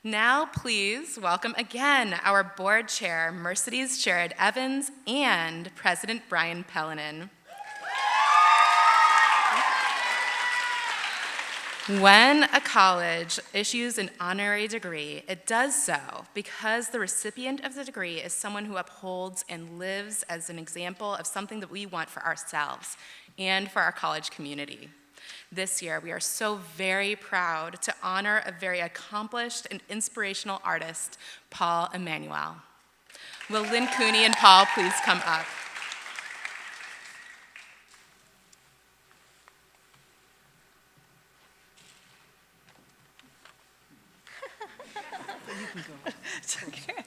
Now, please welcome again our board chair, Mercedes Sherrod Evans, and President Brian Pellinen. When a college issues an honorary degree, it does so because the recipient of the degree is someone who upholds and lives as an example of something that we want for ourselves and for our college community. This year, we are so very proud to honor a very accomplished and inspirational artist, Paul Emmanuel. Will Lynn Cooney and Paul please come up? It's okay.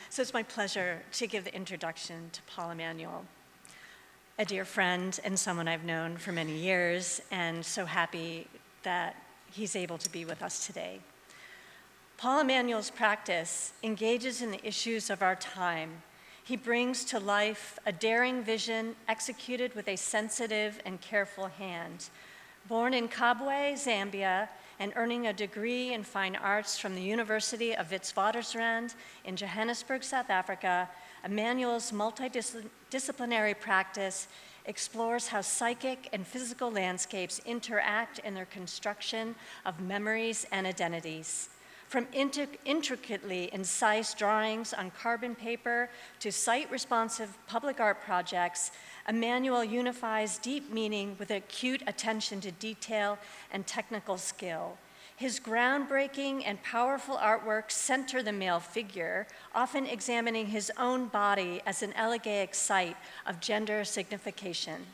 So it's my pleasure to give the introduction to Paul Emmanuel, a dear friend and someone I've known for many years, and so happy that he's able to be with us today. Paul Emmanuel's practice engages in the issues of our time. He brings to life a daring vision executed with a sensitive and careful hand. Born in Kabwe, Zambia, and earning a degree in fine arts from the University of Witwatersrand in Johannesburg, South Africa, Emmanuel's multidisciplinary practice explores how psychic and physical landscapes interact in their construction of memories and identities. From intricately incised drawings on carbon paper to site-responsive public art projects, Emmanuel unifies deep meaning with acute attention to detail and technical skill. His groundbreaking and powerful artworks center the male figure, often examining his own body as an elegaic site of gender signification.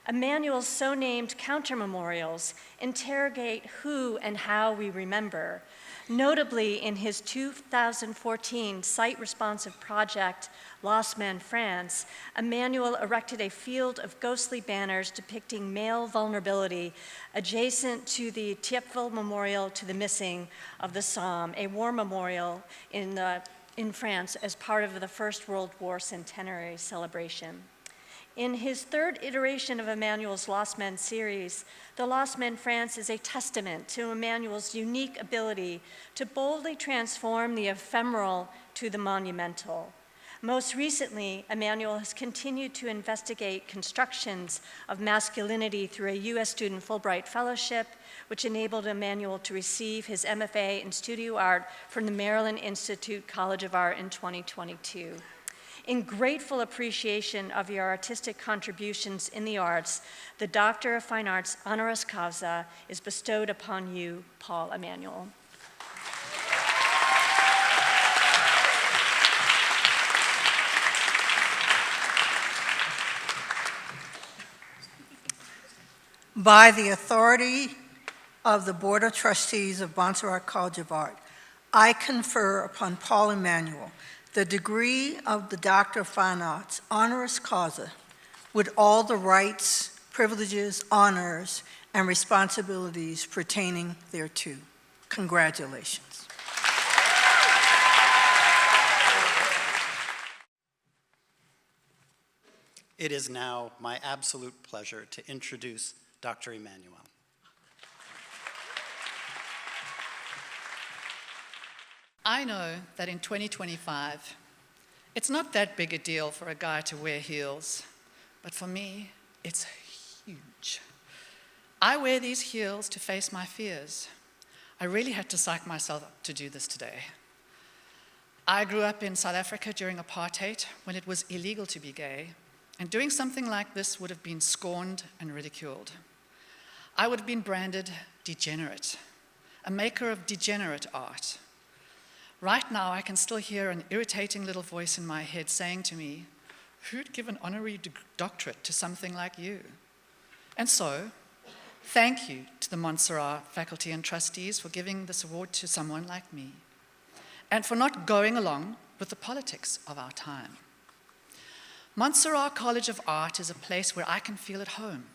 Emmanuel's so-named counter-memorials interrogate who and how we remember. Notably, in his 2014 site-responsive project, Lost Men France, Emmanuel erected a field of ghostly banners depicting male vulnerability adjacent to the Thiepval Memorial to the Missing of the Somme, a war memorial in France as part of the First World War centenary celebration. In his third iteration of Emmanuel's Lost Men series, The Lost Men France is a testament to Emmanuel's unique ability to boldly transform the ephemeral to the monumental. Most recently, Emmanuel has continued to investigate constructions of masculinity through a U.S. Student Fulbright Fellowship, which enabled Emmanuel to receive his MFA in studio art from the Maryland Institute College of Art in 2022. In grateful appreciation of your artistic contributions in the arts, the Doctor of Fine Arts honoris causa is bestowed upon you, Paul Emmanuel. By the authority of the Board of Trustees of Montserrat College of Art, I confer upon Paul Emmanuel the degree of the Doctor of Fine Arts, honoris causa, with all the rights, privileges, honors, and responsibilities pertaining thereto. Congratulations. It is now my absolute pleasure to introduce Dr. Emmanuel. I know that in 2025, it's not that big a deal for a guy to wear heels, but for me, it's huge. I wear these heels to face my fears. I really had to psych myself up to do this today. I grew up in South Africa during apartheid when it was illegal to be gay, and doing something like this would have been scorned and ridiculed. I would have been branded degenerate, a maker of degenerate art. Right now, I can still hear an irritating little voice in my head saying to me, who'd give an honorary doctorate to something like you? And so, thank you to the Montserrat faculty and trustees for giving this award to someone like me, and for not going along with the politics of our time. Montserrat College of Art is a place where I can feel at home,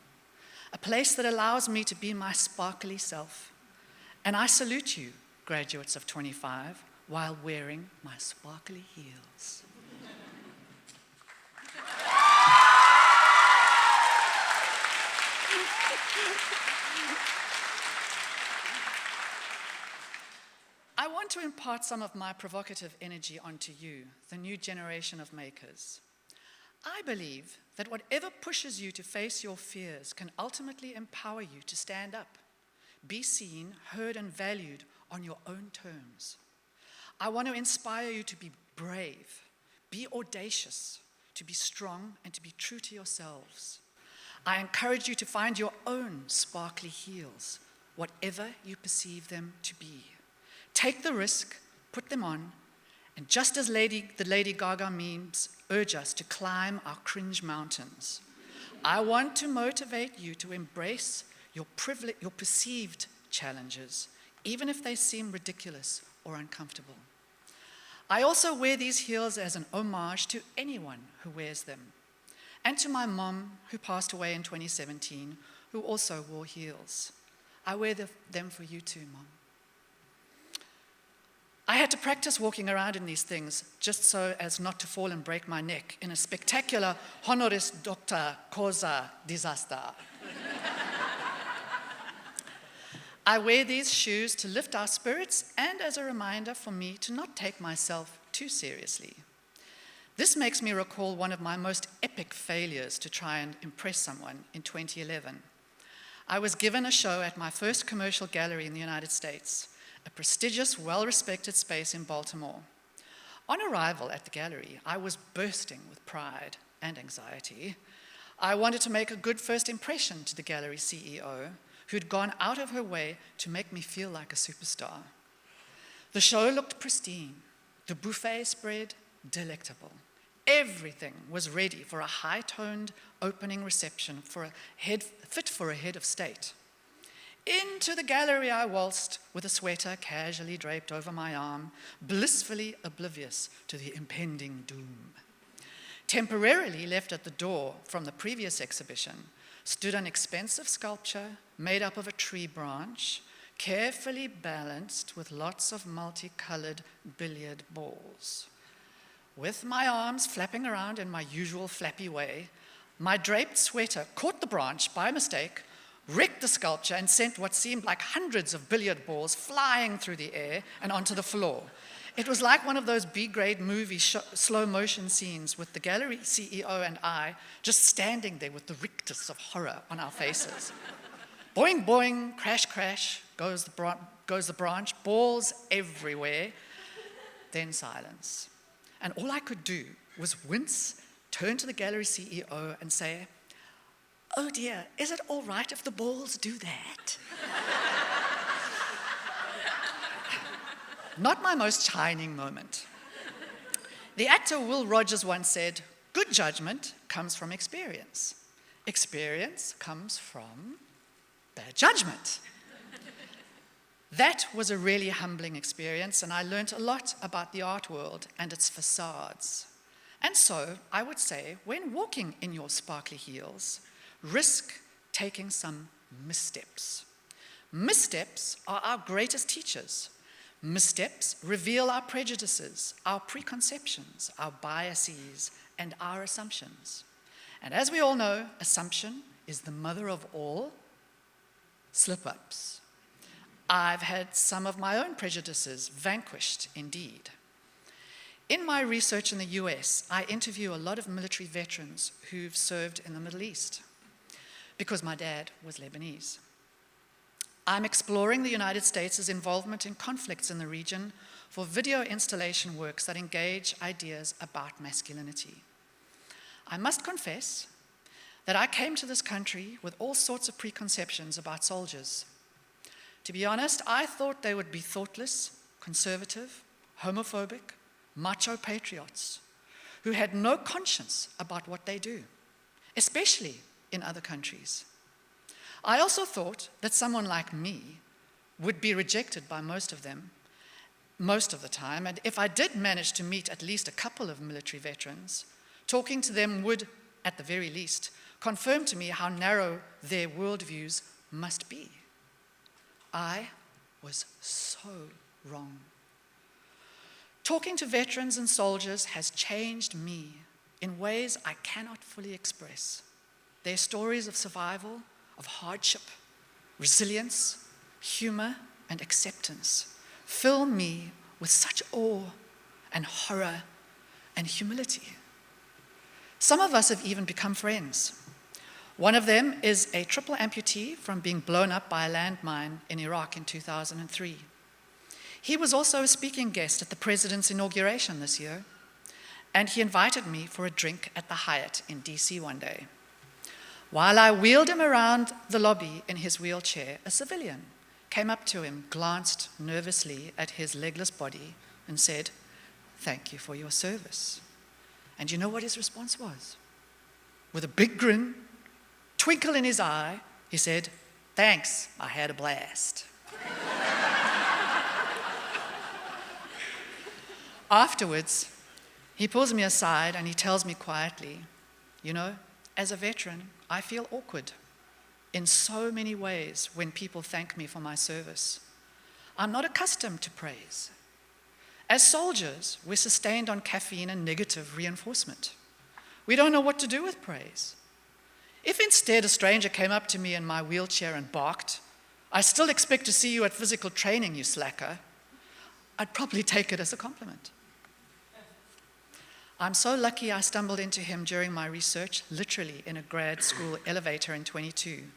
a place that allows me to be my sparkly self. And I salute you, graduates of 25, while wearing my sparkly heels. I want to impart some of my provocative energy onto you, the new generation of makers. I believe that whatever pushes you to face your fears can ultimately empower you to stand up, be seen, heard, and valued on your own terms. I want to inspire you to be brave, be audacious, to be strong, and to be true to yourselves. I encourage you to find your own sparkly heels, whatever you perceive them to be. Take the risk, put them on, and just as the Lady Gaga memes urge us to climb our cringe mountains, I want to motivate you to embrace your perceived challenges, even if they seem ridiculous or uncomfortable. I also wear these heels as an homage to anyone who wears them, and to my mom, who passed away in 2017, who also wore heels. I wear them for you too, Mom. I had to practice walking around in these things just so as not to fall and break my neck in a spectacular honoris doctor causa disaster. I wear these shoes to lift our spirits and as a reminder for me to not take myself too seriously. This makes me recall one of my most epic failures to try and impress someone in 2011. I was given a show at my first commercial gallery in the United States, a prestigious, well-respected space in Baltimore. On arrival at the gallery, I was bursting with pride and anxiety. I wanted to make a good first impression to the gallery CEO, who'd gone out of her way to make me feel like a superstar. The show looked pristine, the buffet spread delectable. Everything was ready for a high-toned opening reception fit for a head of state. Into the gallery I waltzed with a sweater casually draped over my arm, blissfully oblivious to the impending doom. Temporarily left at the door from the previous exhibition stood an expensive sculpture made up of a tree branch, carefully balanced with lots of multicolored billiard balls. With my arms flapping around in my usual flappy way, my draped sweater caught the branch by mistake, wrecked the sculpture, and sent what seemed like hundreds of billiard balls flying through the air and onto the floor. It was like one of those B-grade movie slow motion scenes with the gallery CEO and I just standing there with the rictus of horror on our faces. Boing, boing, crash, crash, goes the branch, balls everywhere, then silence. And all I could do was wince, turn to the gallery CEO and say, "Oh dear, is it all right if the balls do that?" Not my most shining moment. The actor Will Rogers once said, "Good judgment comes from experience. Experience comes from bad judgment." That was a really humbling experience, and I learned a lot about the art world and its facades. And so, I would say, when walking in your sparkly heels, risk taking some missteps. Missteps are our greatest teachers. Missteps reveal our prejudices, our preconceptions, our biases, and our assumptions. And as we all know, assumption is the mother of all slip-ups. I've had some of my own prejudices vanquished, indeed. In my research in the US, I interview a lot of military veterans who've served in the Middle East, because my dad was Lebanese. I'm exploring the United States' involvement in conflicts in the region for video installation works that engage ideas about masculinity. I must confess that I came to this country with all sorts of preconceptions about soldiers. To be honest, I thought they would be thoughtless, conservative, homophobic, macho patriots who had no conscience about what they do, especially in other countries. I also thought that someone like me would be rejected by most of them, most of the time, and if I did manage to meet at least a couple of military veterans, talking to them would, at the very least, confirm to me how narrow their worldviews must be. I was so wrong. Talking to veterans and soldiers has changed me in ways I cannot fully express. Their stories of survival, of hardship, resilience, humor, and acceptance fill me with such awe and horror and humility. Some of us have even become friends. One of them is a triple amputee from being blown up by a landmine in Iraq in 2003. He was also a speaking guest at the president's inauguration this year, and he invited me for a drink at the Hyatt in DC one day. While I wheeled him around the lobby in his wheelchair, a civilian came up to him, glanced nervously at his legless body, and said, "Thank you for your service." And you know what his response was? With a big grin, twinkle in his eye, he said, "Thanks, I had a blast." Afterwards, he pulls me aside and he tells me quietly, "You know, as a veteran, I feel awkward in so many ways when people thank me for my service. I'm not accustomed to praise. As soldiers, we're sustained on caffeine and negative reinforcement. We don't know what to do with praise. If instead a stranger came up to me in my wheelchair and barked, 'I still expect to see you at physical training, you slacker,' I'd probably take it as a compliment. I'm so lucky I stumbled into him during my research, literally in a grad school elevator in 22,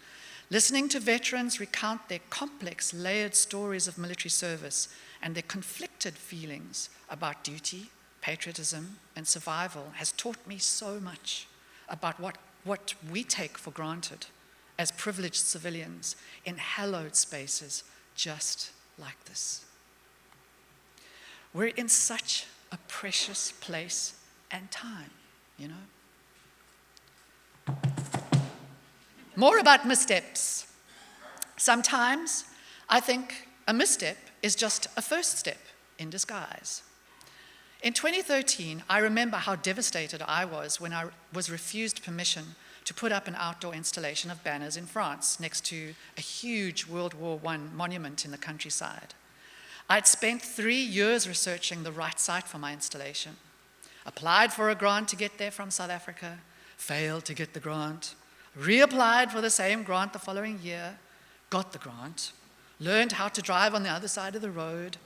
listening to veterans recount their complex, layered stories of military service and their conflicted feelings about duty, patriotism, and survival has taught me so much about what we take for granted as privileged civilians in hallowed spaces just like this. We're in such a precious place and time, you know. More about missteps. Sometimes I think a misstep is just a first step in disguise. In 2013, I remember how devastated I was when I was refused permission to put up an outdoor installation of banners in France next to a huge World War I monument in the countryside. I'd spent 3 years researching the right site for my installation, applied for a grant to get there from South Africa, failed to get the grant, reapplied for the same grant the following year, got the grant, learned how to drive on the other side of the road,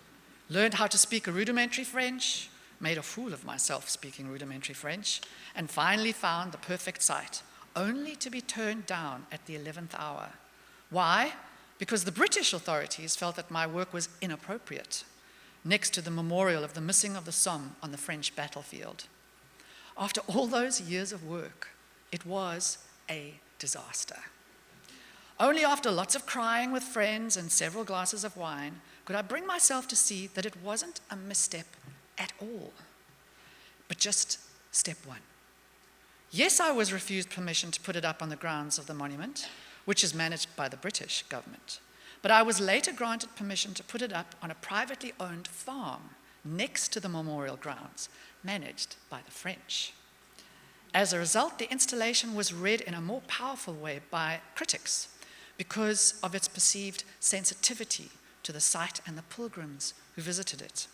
learned how to speak a rudimentary French, made a fool of myself speaking rudimentary French, and finally found the perfect site, only to be turned down at the 11th hour. Why? Because the British authorities felt that my work was inappropriate, next to the memorial of the missing of the Somme on the French battlefield. After all those years of work, it was a disaster. Only after lots of crying with friends and several glasses of wine could I bring myself to see that it wasn't a misstep at all, but just step one. Yes, I was refused permission to put it up on the grounds of the monument, which is managed by the British government. But I was later granted permission to put it up on a privately owned farm next to the memorial grounds, managed by the French. As a result, the installation was read in a more powerful way by critics because of its perceived sensitivity to the site and the pilgrims who visited it.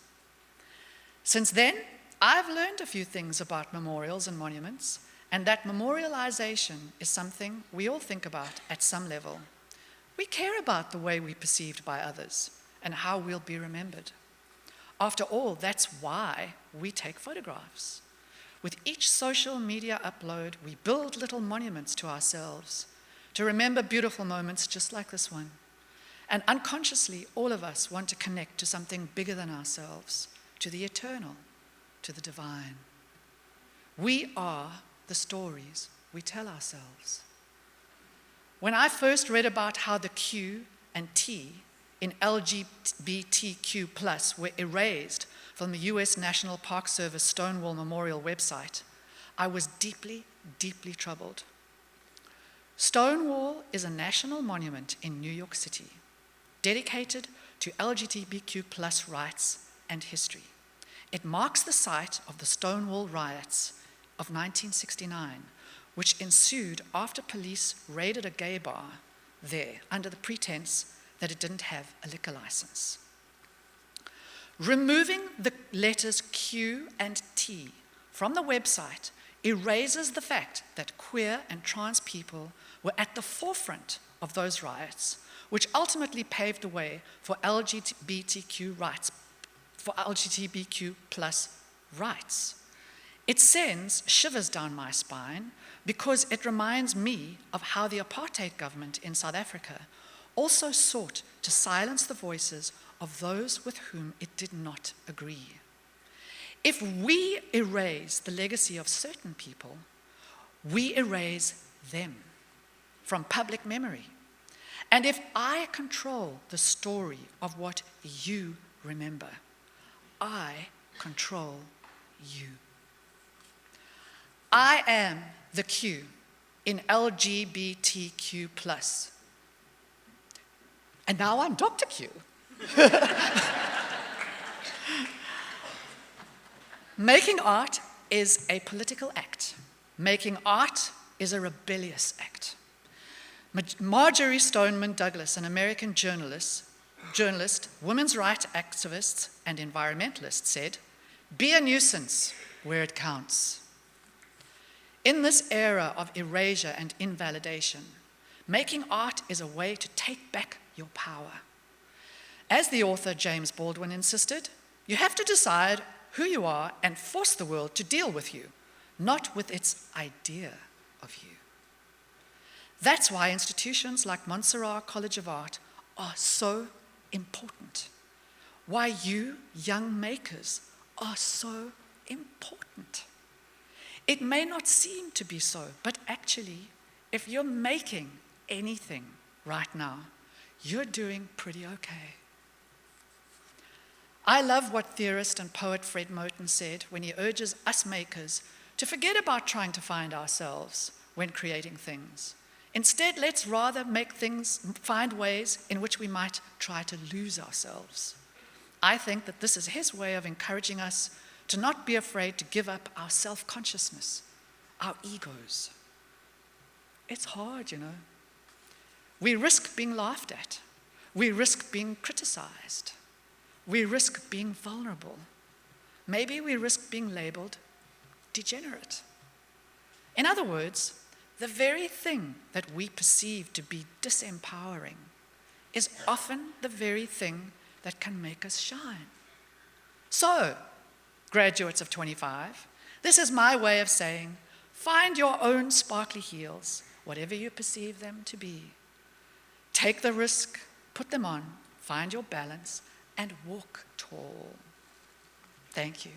Since then, I've learned a few things about memorials and monuments, and that memorialization is something we all think about at some level. We care about the way we're perceived by others and how we'll be remembered. After all, that's why we take photographs. With each social media upload, we build little monuments to ourselves to remember beautiful moments just like this one. And unconsciously, all of us want to connect to something bigger than ourselves, to the eternal, to the divine. We are the stories we tell ourselves. When I first read about how the Q and T in LGBTQ+ were erased from the US National Park Service Stonewall Memorial website, I was deeply, deeply troubled. Stonewall is a national monument in New York City, dedicated to LGBTQ+ rights and history. It marks the site of the Stonewall riots of 1969, which ensued after police raided a gay bar there under the pretense that it didn't have a liquor license. Removing the letters Q and T from the website erases the fact that queer and trans people were at the forefront of those riots, which ultimately paved the way for LGBTQ rights for LGBTQ plus rights. It sends shivers down my spine because it reminds me of how the apartheid government in South Africa also sought to silence the voices of those with whom it did not agree. If we erase the legacy of certain people, we erase them from public memory. And if I control the story of what you remember, I control you. I am the Q in LGBTQ+. And now I'm Dr. Q. Making art is a political act. Making art is a rebellious act. Marjorie Stoneman Douglas, an American journalist, women's rights activist, and environmentalist, said, "Be a nuisance where it counts." In this era of erasure and invalidation, making art is a way to take back your power. As the author James Baldwin insisted, you have to decide who you are and force the world to deal with you, not with its idea of you. That's why institutions like Montserrat College of Art are so important. Why you, young makers, are so important. It may not seem to be so, but actually, if you're making anything right now, you're doing pretty okay. I love what theorist and poet Fred Moten said when he urges us makers to forget about trying to find ourselves when creating things. Instead, let's rather find ways in which we might try to lose ourselves. I think that this is his way of encouraging us to not be afraid to give up our self-consciousness, our egos. It's hard, you know. We risk being laughed at. We risk being criticized. We risk being vulnerable. Maybe we risk being labeled degenerate. In other words, the very thing that we perceive to be disempowering is often the very thing that can make us shine. So, graduates of 25, this is my way of saying, find your own sparkly heels, whatever you perceive them to be. Take the risk, put them on, find your balance, and walk tall. Thank you.